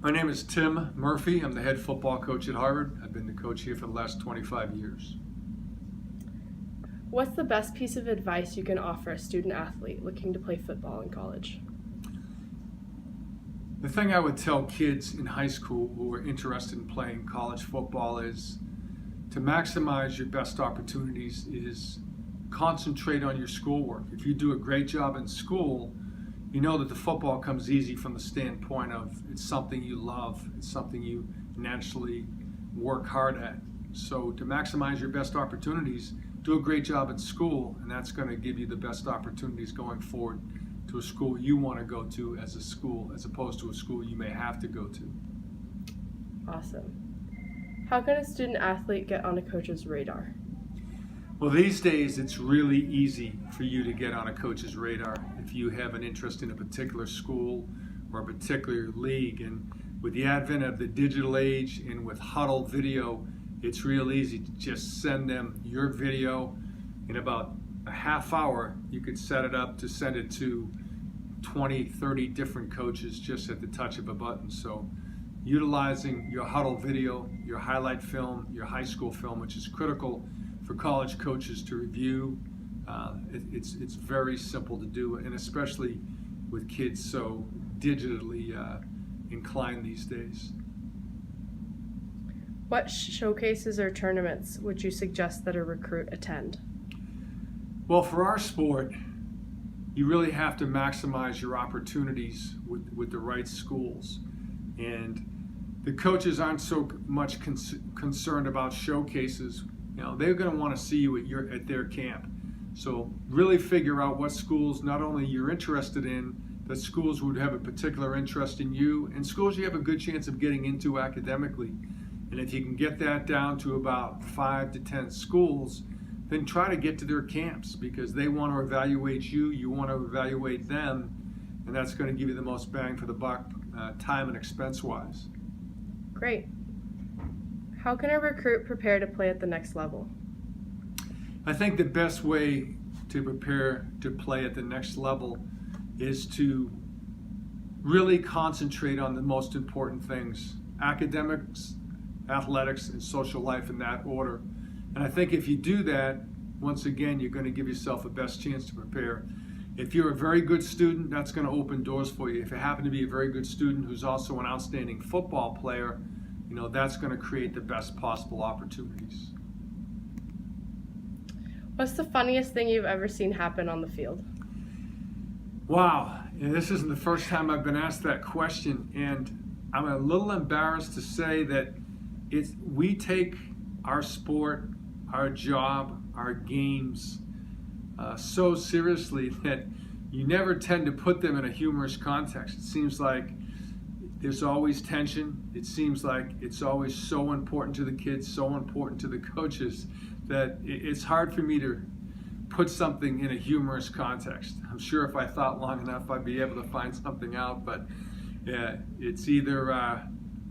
My name is Tim Murphy. I'm the head football coach at Harvard. I've been the coach here for the last 25 years. What's the best piece of advice you can offer a student athlete looking to play football in college? The thing I would tell kids in high school who are interested in playing college football is to maximize your best opportunities is concentrate on your schoolwork. If you do a great job in school, you know that the football comes easy from the standpoint of it's something you love, it's something you naturally work hard at. So to maximize your best opportunities, do a great job at school, and that's going to give you the best opportunities going forward to a school you want to go to as a school, as opposed to a school you may have to go to. Awesome. How can a student athlete get on a coach's radar? Well, these days it's really easy for you to get on a coach's radar if you have an interest in a particular school or a particular league. And with the advent of the digital age and with huddle video, it's real easy to just send them your video. In about a half hour, you could set it up to send it to 20, 30 different coaches just at the touch of a button. So utilizing your huddle video, your highlight film, your high school film, which is critical for college coaches to review. It's very simple to do, and especially with kids so digitally inclined these days. What showcases or tournaments would you suggest that a recruit attend? Well, for our sport, you really have to maximize your opportunities with the right schools. And the coaches aren't so much concerned about showcases. You know, they're going to want to see you at their camp. So really figure out what schools not only you're interested in, but schools would have a particular interest in you, and schools you have a good chance of getting into academically. And if you can get that down to about 5 to 10 schools, then try to get to their camps, because they want to evaluate you, you want to evaluate them, and that's going to give you the most bang for the buck, time and expense-wise. Great. How can a recruit prepare to play at the next level? I think the best way to prepare to play at the next level is to really concentrate on the most important things: academics, athletics, and social life in that order. And I think if you do that, once again, you're going to give yourself the best chance to prepare. If you're a very good student, that's going to open doors for you. If you happen to be a very good student who's also an outstanding football player, you know, that's going to create the best possible opportunities. What's the funniest thing you've ever seen happen on the field? Wow, and this isn't the first time I've been asked that question, and I'm a little embarrassed to say that we take our sport, our job, our games so seriously that you never tend to put them in a humorous context. It seems like there's always tension. It seems like it's always so important to the kids, so important to the coaches, that it's hard for me to put something in a humorous context. I'm sure if I thought long enough, I'd be able to find something out, but it's either,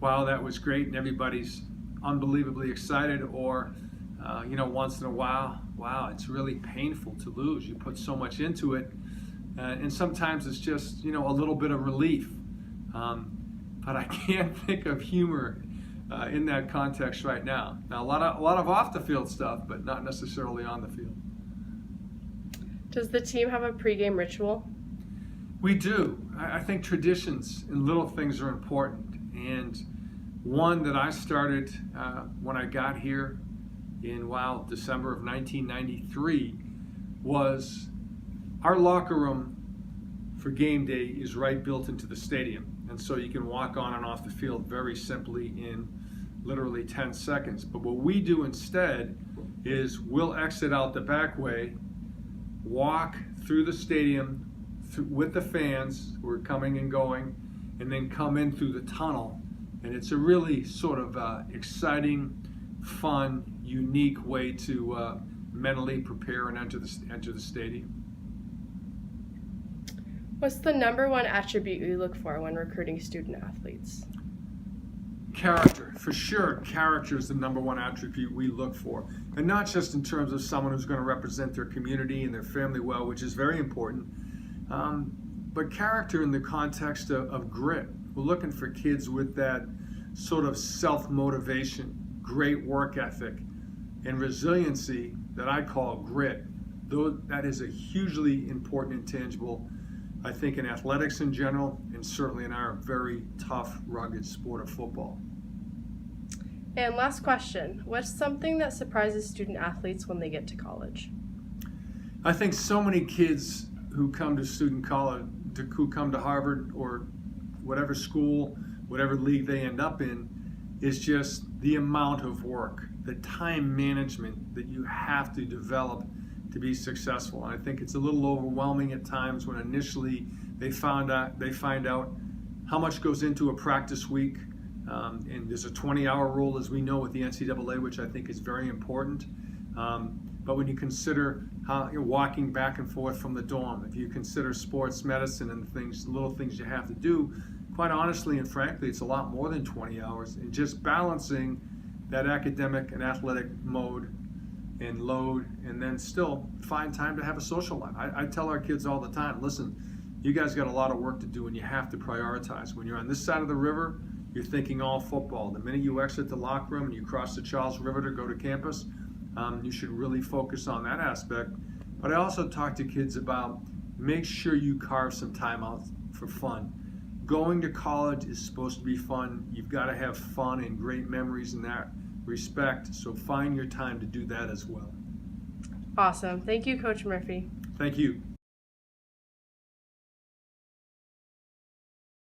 wow, that was great, and everybody's unbelievably excited, or, once in a while, wow, it's really painful to lose. You put so much into it, and sometimes it's just, a little bit of relief. But I can't think of humor in that context right now. Now, a lot of off the field stuff, but not necessarily on the field. Does the team have a pregame ritual? We do. I think traditions and little things are important. And one that I started when I got here in December of 1993 was our locker room for game day is right built into the stadium. And so you can walk on and off the field very simply in literally 10 seconds. But what we do instead is we'll exit out the back way, walk through the stadium with the fans who are coming and going, and then come in through the tunnel. And it's a really sort of exciting, fun, unique way to mentally prepare and enter the stadium. What's the number one attribute you look for when recruiting student athletes? Character, for sure. Character is the number one attribute we look for, and not just in terms of someone who's going to represent their community and their family well, which is very important, but character in the context of grit. We're looking for kids with that sort of self-motivation, great work ethic, and resiliency that I call grit. Though that is a hugely important intangible, I think, in athletics in general, and certainly in our very tough, rugged sport of football. And last question, what's something that surprises student athletes when they get to college? I think so many kids who come to student college, who come to Harvard or whatever school, whatever league they end up in, is just the amount of work, the time management that you have to develop to be successful. And I think it's a little overwhelming at times when initially they find out how much goes into a practice week. And there's a 20-hour rule, as we know, with the NCAA, which I think is very important. But when you consider how you're walking back and forth from the dorm, if you consider sports medicine and things, little things you have to do, quite honestly and frankly, it's a lot more than 20 hours. And just balancing that academic and athletic mode and load, and then still find time to have a social life. I tell our kids all the time, listen, you guys got a lot of work to do and you have to prioritize. When you're on this side of the river, you're thinking all football. The minute you exit the locker room and you cross the Charles River to go to campus, you should really focus on that aspect. But I also talk to kids about make sure you carve some time out for fun. Going to college is supposed to be fun. You've got to have fun and great memories in that respect. So find your time to do that as well. Awesome. Thank you, Coach Murphy. Thank you.